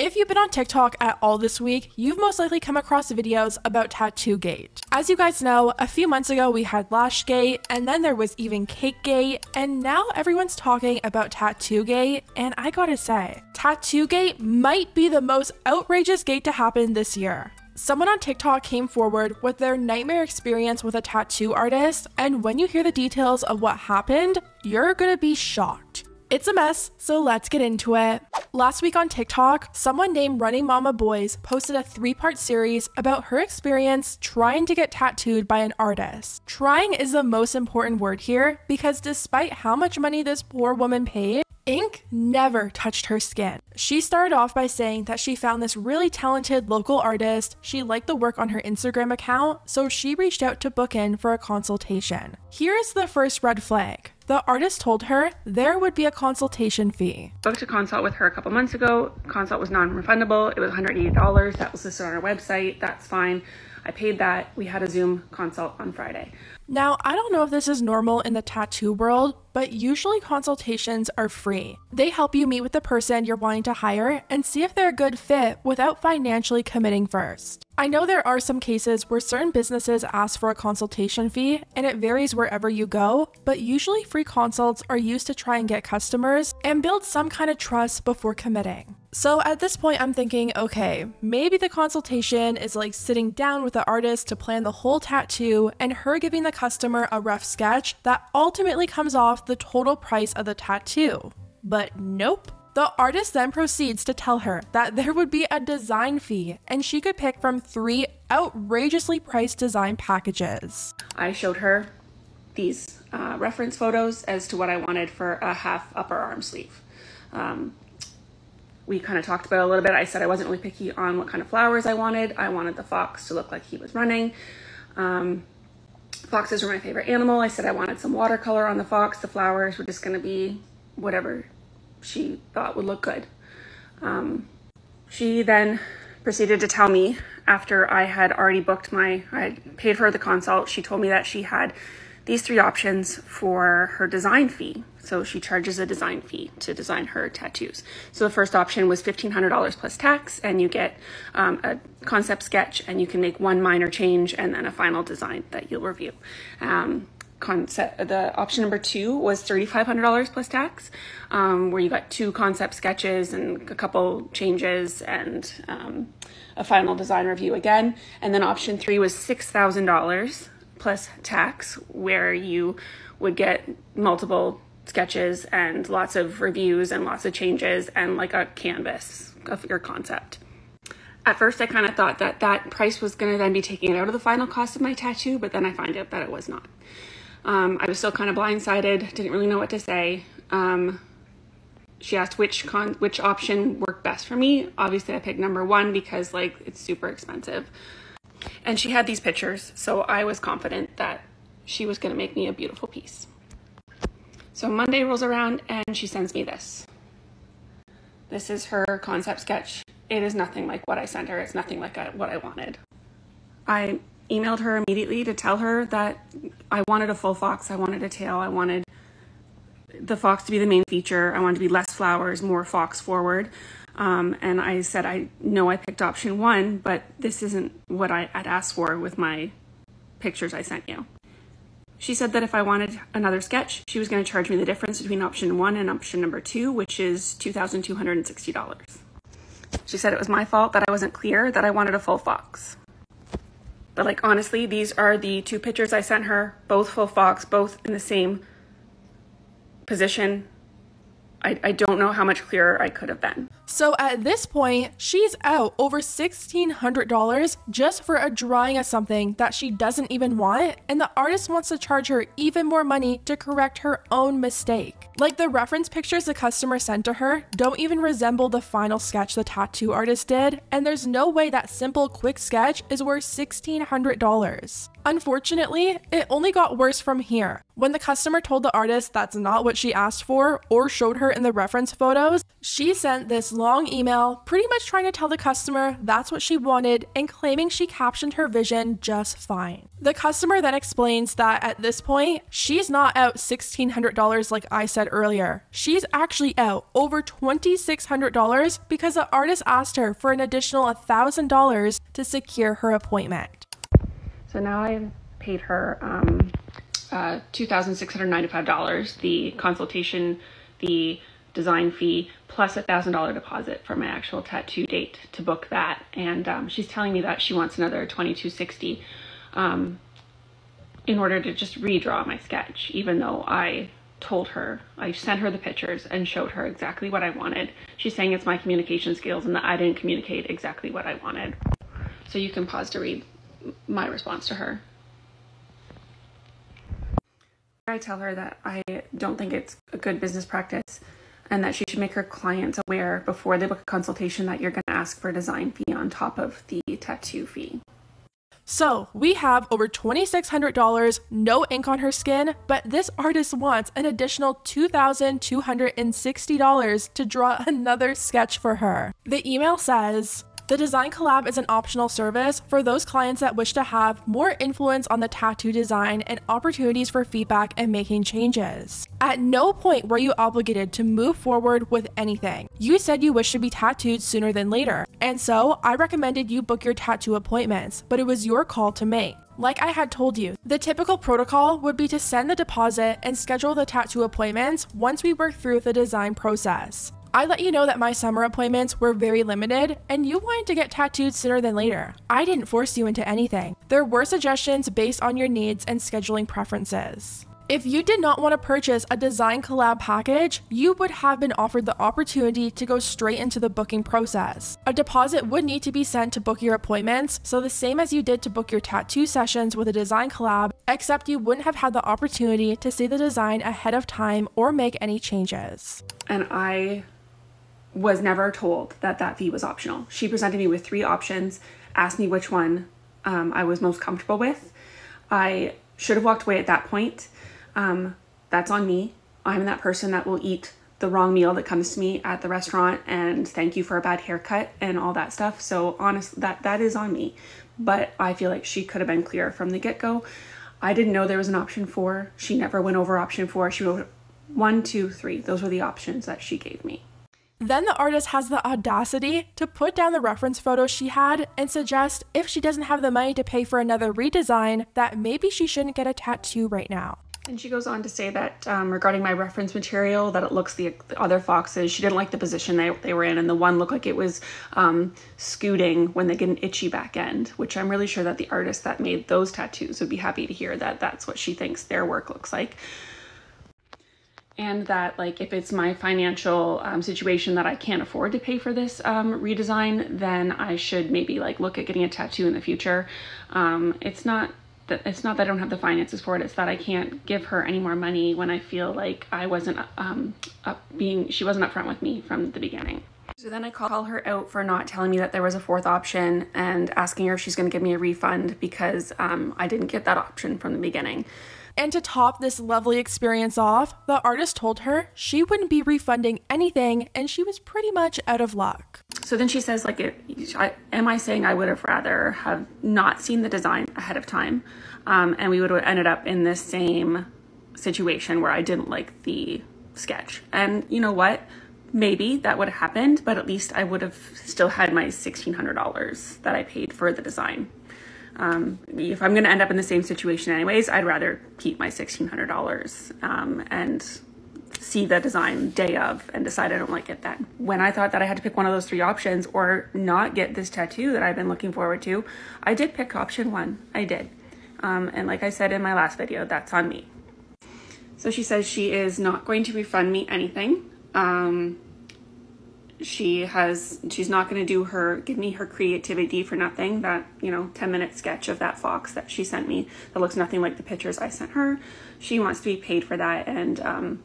If you've been on TikTok at all this week, you've most likely come across videos about Tattoo Gate. As you guys know, a few months ago we had Lash Gate, and then there was even Cake Gate, and now everyone's talking about Tattoo Gate, and I gotta say, Tattoo Gate might be the most outrageous gate to happen this year. Someone on TikTok came forward with their nightmare experience with a tattoo artist, and when you hear the details of what happened, you're gonna be shocked. It's a mess, so let's get into it. Last week on TikTok, someone named Running Mama Boys posted a 3-part series about her experience trying to get tattooed by an artist. Trying is the most important word here because despite how much money this poor woman paid, ink never touched her skin. She started off by saying that she found this really talented local artist, she liked the work on her Instagram account, so she reached out to book in for a consultation. Here's the first red flag. The artist told her there would be a consultation fee. Booked a consult with her a couple months ago. Consult was non-refundable. It was $180. That was listed on our website. That's fine. I paid that. We had a Zoom consult on Friday. Now, I don't know if this is normal in the tattoo world, but usually consultations are free. They help you meet with the person you're wanting to hire and see if they're a good fit without financially committing first. I know there are some cases where certain businesses ask for a consultation fee, and it varies wherever you go, but usually free consults are used to try and get customers and build some kind of trust before committing. So at this point, I'm thinking, okay, maybe the consultation is like sitting down with the artist to plan the whole tattoo and her giving the customer a rough sketch that ultimately comes off the total price of the tattoo. But nope. The artist then proceeds to tell her that there would be a design fee and she could pick from 3 outrageously priced design packages. I showed her these reference photos as to what I wanted for a half upper arm sleeve. We kind of talked about it a little bit. I said I wasn't really picky on what kind of flowers I wanted. I wanted the fox to look like he was running. Foxes were my favorite animal. I said I wanted some watercolor on the fox. The flowers were just going to be whatever she thought would look good. She then proceeded to tell me, after I had already booked I had paid for the consult, she told me that she had these 3 options for her design fee. So she charges a design fee to design her tattoos. So the first option was $1,500 plus tax, and you get a concept sketch, and you can make 1 minor change and then a final design that you'll review. The option number 2 was $3,500 plus tax, where you got 2 concept sketches and a couple changes and a final design review again. And then option 3 was $6,000 plus tax, where you would get multiple sketches and lots of reviews and lots of changes and like a canvas of your concept. At first, I kind of thought that that price was going to then be taking it out of the final cost of my tattoo, but then I find out that it was not. I was still kind of blindsided, didn't really know what to say. She asked which option worked best for me. Obviously, I picked number 1 because like it's super expensive. And she had these pictures, so I was confident that she was going to make me a beautiful piece. So Monday rolls around and she sends me this. This is her concept sketch. It is nothing like what I sent her. It's nothing like what I wanted. I emailed her immediately to tell her that I wanted a full fox. I wanted a tail. I wanted the fox to be the main feature. I wanted to be less flowers, more fox forward. And I said, I know I picked option 1, but this isn't what I had asked for with my pictures I sent you. She said that if I wanted another sketch, she was going to charge me the difference between option 1 and option number 2, which is $2,260. She said it was my fault that I wasn't clear that I wanted a full fox. But like, honestly, these are the 2 pictures I sent her, both full fox, both in the same position. I don't know how much clearer I could have been. So at this point, she's out over $1,600 just for a drawing of something that she doesn't even want, and the artist wants to charge her even more money to correct her own mistake. Like, the reference pictures the customer sent to her don't even resemble the final sketch the tattoo artist did, and there's no way that simple quick sketch is worth $1,600. Unfortunately, it only got worse from here. When the customer told the artist that's not what she asked for or showed her in the reference photos, she sent this long email pretty much trying to tell the customer that's what she wanted and claiming she captioned her vision just fine. The customer then explains that at this point, she's not out $1,600 like I said earlier. She's actually out over $2,600 because the artist asked her for an additional $1,000 to secure her appointment. So now I've paid her $2,695, the consultation, the design fee, plus $1,000 deposit for my actual tattoo date to book that. And she's telling me that she wants another $2,260 in order to just redraw my sketch, even though I told her, I sent her the pictures and showed her exactly what I wanted. She's saying it's my communication skills and that I didn't communicate exactly what I wanted. So you can pause to read my response to her. I tell her that I don't think it's a good business practice and that she should make her clients aware before they book a consultation that you're going to ask for a design fee on top of the tattoo fee. So we have over $2,600, no ink on her skin, but this artist wants an additional $2,260 to draw another sketch for her. The email says, the design collab is an optional service for those clients that wish to have more influence on the tattoo design and opportunities for feedback and making changes. At no point were you obligated to move forward with anything. You said you wish to be tattooed sooner than later, and so I recommended you book your tattoo appointments, but it was your call to make. Like I had told you, the typical protocol would be to send the deposit and schedule the tattoo appointments once we work through the design process. I let you know that my summer appointments were very limited and you wanted to get tattooed sooner than later. I didn't force you into anything. There were suggestions based on your needs and scheduling preferences. If you did not want to purchase a design collab package, you would have been offered the opportunity to go straight into the booking process. A deposit would need to be sent to book your appointments, so the same as you did to book your tattoo sessions with a design collab, except you wouldn't have had the opportunity to see the design ahead of time or make any changes. And I was never told that that fee was optional. She presented me with 3 options, asked me which one I was most comfortable with. I should have walked away at that point. That's on me. I'm that person that will eat the wrong meal that comes to me at the restaurant and thank you for a bad haircut and all that stuff. So honestly, that is on me. But I feel like she could have been clear from the get-go. I didn't know there was an option 4. She never went over option 4. She wrote 1, 2, 3. Those were the options that she gave me. Then the artist has the audacity to put down the reference photos she had and suggest if she doesn't have the money to pay for another redesign, that maybe she shouldn't get a tattoo right now. And she goes on to say that regarding my reference material, that it looks the other foxes, she didn't like the position they were in, and the one looked like it was scooting when they get an itchy back end, which I'm really sure that the artist that made those tattoos would be happy to hear that that's what she thinks their work looks like. And that, like, if it's my financial situation that I can't afford to pay for this redesign, then I should maybe like look at getting a tattoo in the future. It's not that I don't have the finances for it. It's that I can't give her any more money when I feel like I wasn't she wasn't upfront with me from the beginning. So then I call her out for not telling me that there was a 4th option and asking her if she's going to give me a refund because I didn't get that option from the beginning. And to top this lovely experience off, the artist told her she wouldn't be refunding anything and she was pretty much out of luck. So then she says, like, am I saying I would have rather have not seen the design ahead of time and we would have ended up in this same situation where I didn't like the sketch? And you know what? Maybe that would have happened, but at least I would have still had my $1,600 that I paid for the design. If I'm going to end up in the same situation anyways, I'd rather keep my $1,600 and see the design day of and decide I don't like it then. When I thought that I had to pick one of those 3 options or not get this tattoo that I've been looking forward to, I did pick option 1. I did. And like I said in my last video, that's on me. So she says she is not going to refund me anything. She's not going to give me her creativity for nothing. That, 10-minute sketch of that fox that she sent me that looks nothing like the pictures I sent her. She wants to be paid for that, and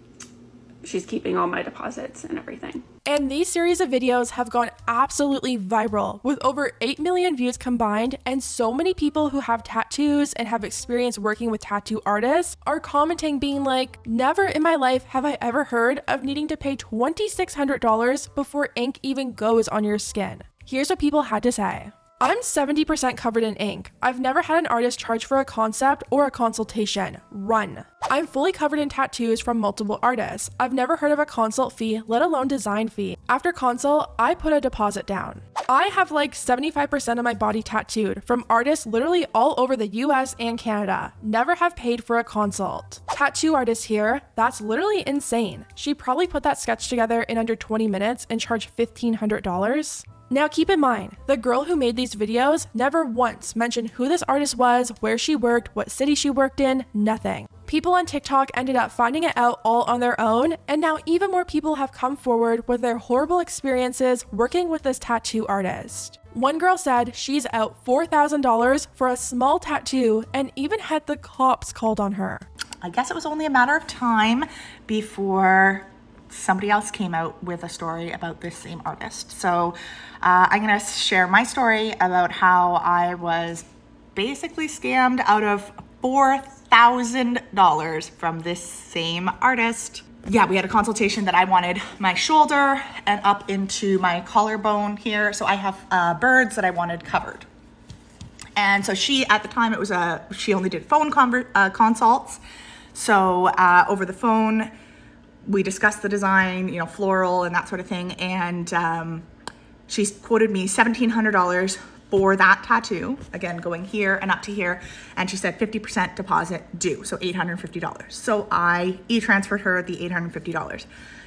she's keeping all my deposits and everything. And these series of videos have gone absolutely viral with over 8 million views combined, and so many people who have tattoos and have experience working with tattoo artists are commenting being like, never in my life have I ever heard of needing to pay $2,600 before ink even goes on your skin. Here's what people had to say. I'm 70% covered in ink. I've never had an artist charge for a concept or a consultation. Run. I'm fully covered in tattoos from multiple artists. I've never heard of a consult fee, let alone design fee. After consult, I put a deposit down. I have like 75% of my body tattooed from artists literally all over the US and Canada. Never have paid for a consult. Tattoo artist here, that's literally insane. She probably put that sketch together in under 20 minutes and charged $1,500. Now keep in mind, the girl who made these videos never once mentioned who this artist was, where she worked, what city she worked in, nothing. People on TikTok ended up finding it out all on their own, and now even more people have come forward with their horrible experiences working with this tattoo artist. One girl said she's out $4,000 for a small tattoo and even had the cops called on her. I guess it was only a matter of time before somebody else came out with a story about this same artist. So I'm gonna share my story about how I was basically scammed out of $4,000 from this same artist. Yeah, we had a consultation that I wanted my shoulder and up into my collarbone here. So I have birds that I wanted covered. And so she, at the time, she only did phone consults. So over the phone, we discussed the design, you know, floral and that sort of thing. And she quoted me $1,700 for that tattoo, again, going here and up to here. And she said 50% deposit due, so $850. So I e-transferred her the $850.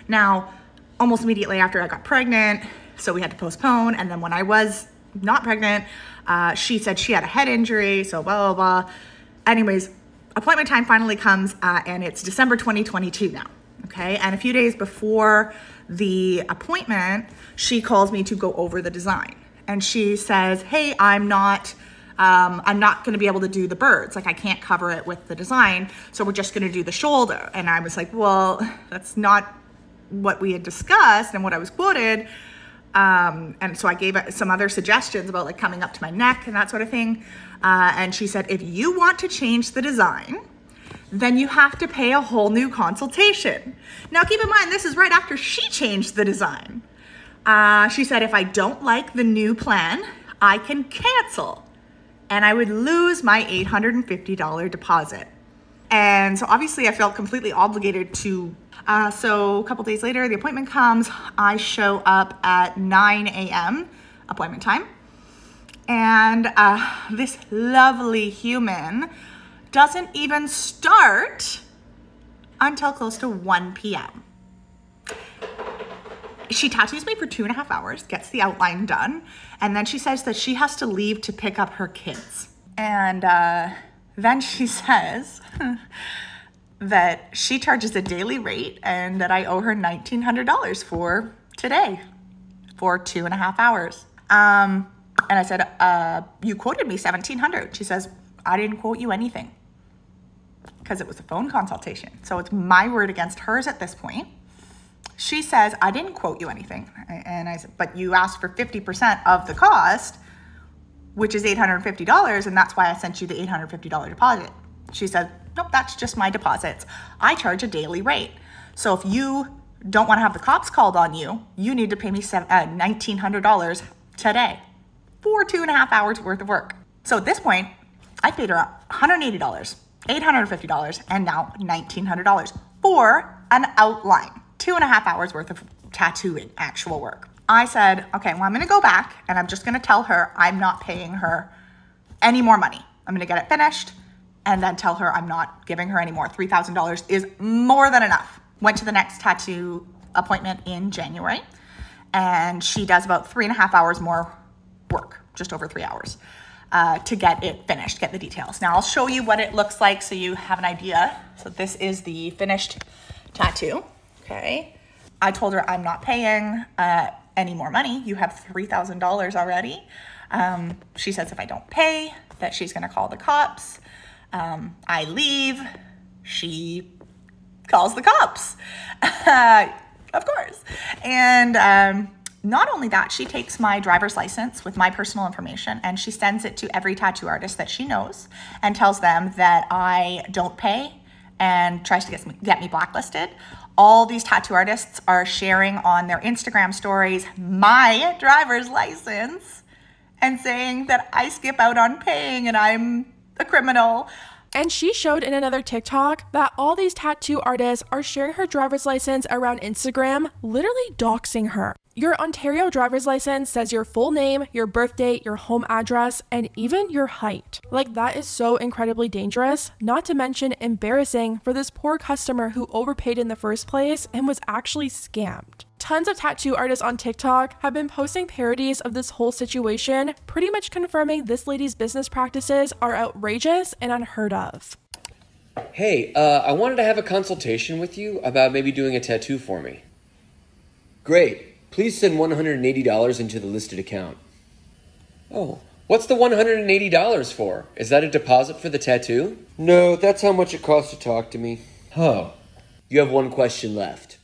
Now, almost immediately after I got pregnant, so we had to postpone. And then when I was not pregnant, she said she had a head injury, so blah, blah, blah. Anyways, appointment time finally comes and it's December 2022 now. Okay, and a few days before the appointment, she calls me to go over the design. And she says, hey, I'm not gonna be able to do the birds. Like I can't cover it with the design. So we're just gonna do the shoulder. And I was like, well, that's not what we had discussed and what I was quoted. And so I gave some other suggestions about like coming up to my neck and that sort of thing. And she said, if you want to change the design, then you have to pay a whole new consultation. Now keep in mind, this is right after she changed the design. She said, if I don't like the new plan, I can cancel and I would lose my $850 deposit. And so obviously I felt completely obligated to, so a couple days later, the appointment comes, I show up at 9 a.m. appointment time. And this lovely human doesn't even start until close to 1 p.m. She tattoos me for 2.5 hours, gets the outline done, and then she says that she has to leave to pick up her kids. And then she says that she charges a daily rate and that I owe her $1,900 for today, for 2.5 hours. And I said, you quoted me $1,700. She says, I didn't quote you anything, because it was a phone consultation. So it's my word against hers at this point. She says, I didn't quote you anything. And I said, but you asked for 50% of the cost, which is $850, and that's why I sent you the $850 deposit. She said, nope, that's just my deposits. I charge a daily rate. So if you don't want to have the cops called on you, you need to pay me $1,900 today for 2.5 hours worth of work. So at this point, I paid her $180, $850, and now $1,900 for an outline, 2.5 hours worth of tattooing, actual work. I said, okay, well, I'm gonna go back and I'm just gonna tell her I'm not paying her any more money. I'm gonna get it finished and then tell her I'm not giving her any more. $3,000 is more than enough. Went to the next tattoo appointment in January and she does about 3.5 hours more work, just over 3 hours. To get it finished, get the details. Now I'll show you what it looks like so you have an idea. So this is the finished tattoo, okay? I told her I'm not paying any more money. You have $3,000 already. She says if I don't pay, that she's gonna call the cops. I leave. She calls the cops. Of course. And not only that, she takes my driver's license with my personal information and she sends it to every tattoo artist that she knows and tells them that I don't pay and tries to get me blacklisted. All these tattoo artists are sharing on their Instagram stories my driver's license and saying that I skip out on paying and I'm a criminal. And she showed in another TikTok that all these tattoo artists are sharing her driver's license around Instagram, literally doxing her. Your Ontario driver's license says your full name, your birth date, your home address, and even your height. Like, that is so incredibly dangerous, not to mention embarrassing for this poor customer who overpaid in the first place and was actually scammed. Tons of tattoo artists on TikTok have been posting parodies of this whole situation, pretty much confirming this lady's business practices are outrageous and unheard of. Hey, I wanted to have a consultation with you about maybe doing a tattoo for me. Great. Please send $180 into the listed account. Oh, what's the $180 for? Is that a deposit for the tattoo? No, that's how much it costs to talk to me. Oh. You have one question left.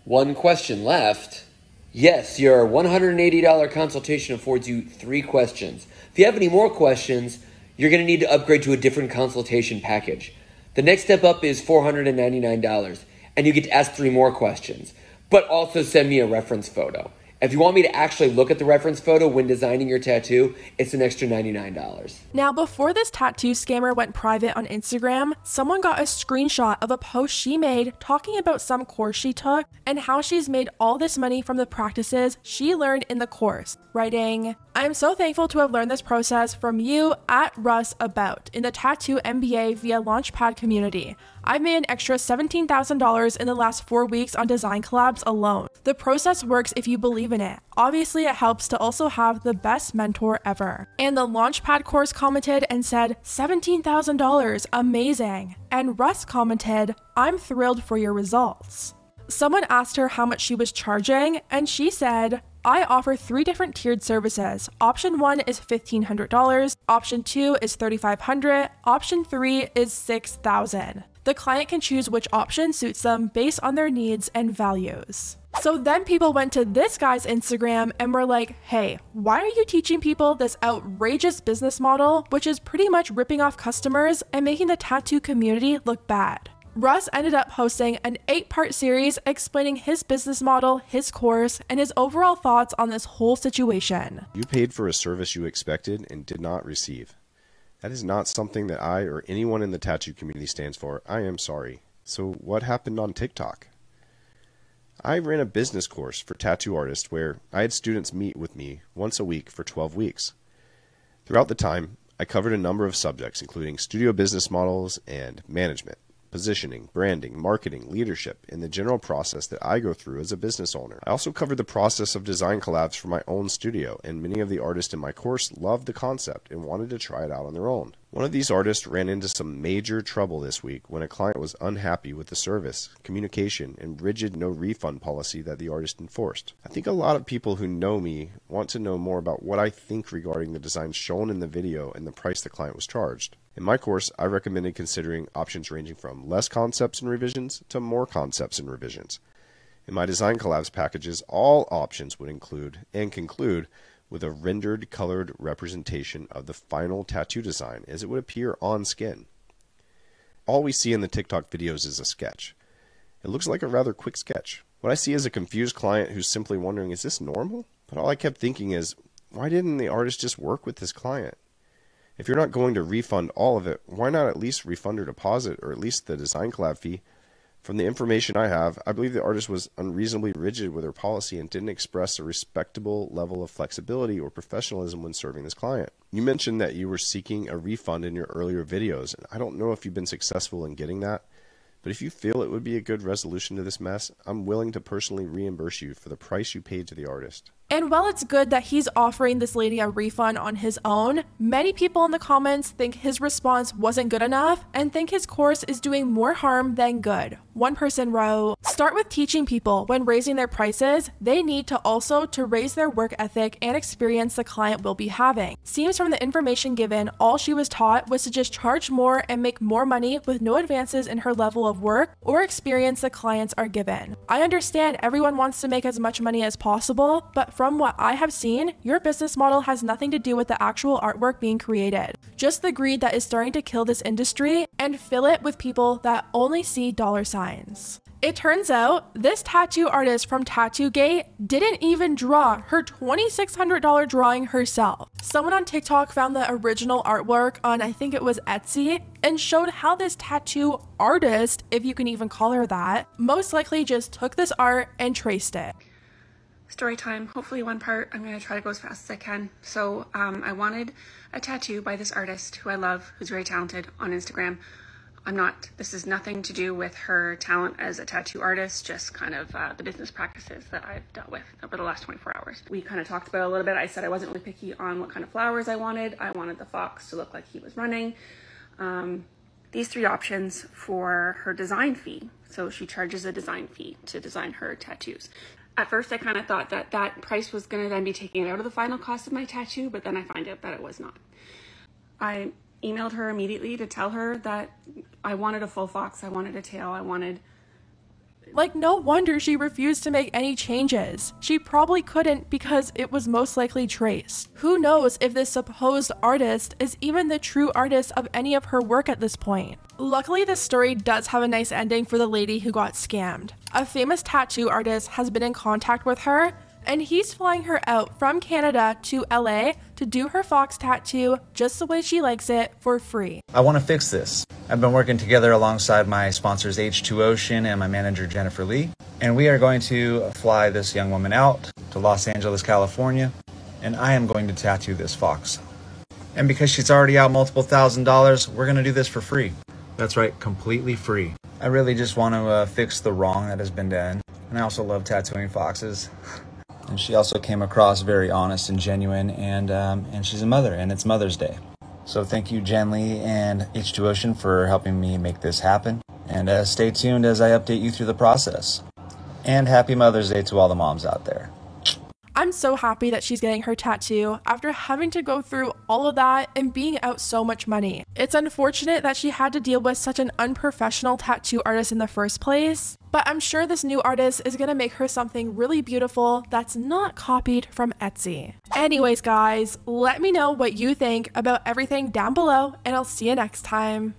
One question left? Yes, your $180 consultation affords you 3 questions. If you have any more questions, you're going to need to upgrade to a different consultation package. The next step up is $499, and you get to ask 3 more questions. But also send me a reference photo. If you want me to actually look at the reference photo when designing your tattoo, it's an extra $99. Now, before this tattoo scammer went private on Instagram, someone got a screenshot of a post she made talking about some course she took and how she's made all this money from the practices she learned in the course, writing, "I am so thankful to have learned this process from you at Russ About in the Tattoo MBA via Launchpad community. I've made an extra $17,000 in the last 4 weeks on design collabs alone. The process works if you believe in it. Obviously, it helps to also have the best mentor ever." And the Launchpad course commented and said, $17,000, amazing. And Russ commented, "I'm thrilled for your results." Someone asked her how much she was charging, and she said, "I offer 3 different tiered services. Option 1 is $1,500, option 2 is $3,500, option 3 is $6,000. The client can choose which option suits them based on their needs and values." So then people went to this guy's Instagram and were like, hey, why are you teaching people this outrageous business model, which is pretty much ripping off customers and making the tattoo community look bad? Russ ended up hosting an 8-part series explaining his business model, his course, and his overall thoughts on this whole situation. You paid for a service you expected and did not receive. That is not something that I or anyone in the tattoo community stands for. I am sorry. So what happened on TikTok? I ran a business course for tattoo artists where I had students meet with me once a week for 12 weeks. Throughout the time, I covered a number of subjects, including studio business models and management, positioning, branding, marketing, leadership, and the general process that I go through as a business owner. I also covered the process of design collabs for my own studio, and many of the artists in my course loved the concept and wanted to try it out on their own. One of these artists ran into some major trouble this week when a client was unhappy with the service, communication, and rigid no refund policy that the artist enforced. I think a lot of people who know me want to know more about what I think regarding the designs shown in the video and the price the client was charged. In my course, I recommended considering options ranging from less concepts and revisions to more concepts and revisions. In my design collabs packages, all options would include and conclude with a rendered colored representation of the final tattoo design as it would appear on skin. All we see in the TikTok videos is a sketch. It looks like a rather quick sketch. What I see is a confused client who's simply wondering, is this normal? But all I kept thinking is, why didn't the artist just work with this client? If you're not going to refund all of it, why not at least refund her deposit or at least the design collab fee? From the information I have, I believe the artist was unreasonably rigid with her policy and didn't express a respectable level of flexibility or professionalism when serving this client. You mentioned that you were seeking a refund in your earlier videos, and I don't know if you've been successful in getting that, but if you feel it would be a good resolution to this mess, I'm willing to personally reimburse you for the price you paid to the artist. And while it's good that he's offering this lady a refund on his own, many people in the comments think his response wasn't good enough and think his course is doing more harm than good, one person wrote, start with teaching people when raising their prices, they need to also to raise their work ethic and experience the client will be having. Seems from the information given, all she was taught was to just charge more and make more money with no advances in her level of work or experience the clients are given. I understand everyone wants to make as much money as possible, but from what I have seen, your business model has nothing to do with the actual artwork being created. Just the greed that is starting to kill this industry and fill it with people that only see dollar signs. It turns out this tattoo artist from Tattoogate didn't even draw her $2,600 drawing herself. Someone on TikTok found the original artwork on, I think it was Etsy, and showed how this tattoo artist, if you can even call her that, most likely just took this art and traced it. Story time, hopefully one part. I'm going to try to go as fast as I can. So I wanted a tattoo by this artist who I love, who's very talented on Instagram. This is nothing to do with her talent as a tattoo artist, just kind of the business practices that I've dealt with over the last 24 hours. We kind of talked about it a little bit. I said I wasn't really picky on what kind of flowers I wanted. I wanted the fox to look like he was running. These three options for her design fee. So she charges a design fee to design her tattoos. At first, I kind of thought that that price was going to then be taken out of the final cost of my tattoo, but then I find out that it was not. I emailed her immediately to tell her that I wanted a full fox, I wanted a tail, Like, no wonder she refused to make any changes. She probably couldn't because it was most likely traced. Who knows if this supposed artist is even the true artist of any of her work at this point. Luckily, this story does have a nice ending for the lady who got scammed. A famous tattoo artist has been in contact with her, and he's flying her out from Canada to LA to do her fox tattoo just the way she likes it for free. I want to fix this. I've been working together alongside my sponsors H2 Ocean and my manager Jennifer Lee, and we are going to fly this young woman out to Los Angeles, California, and I am going to tattoo this fox. And because she's already out multiple $1,000s, we're going to do this for free. That's right, completely free. I really just want to fix the wrong that has been done, and I also love tattooing foxes. And she also came across very honest and genuine, and she's a mother, and it's Mother's Day. So thank you, Jen Lee and H2 Ocean, for helping me make this happen. And stay tuned as I update you through the process. And happy Mother's Day to all the moms out there. I'm so happy that she's getting her tattoo after having to go through all of that and being out so much money. It's unfortunate that she had to deal with such an unprofessional tattoo artist in the first place, but I'm sure this new artist is gonna make her something really beautiful that's not copied from Etsy. Anyways, guys, let me know what you think about everything down below, and I'll see you next time.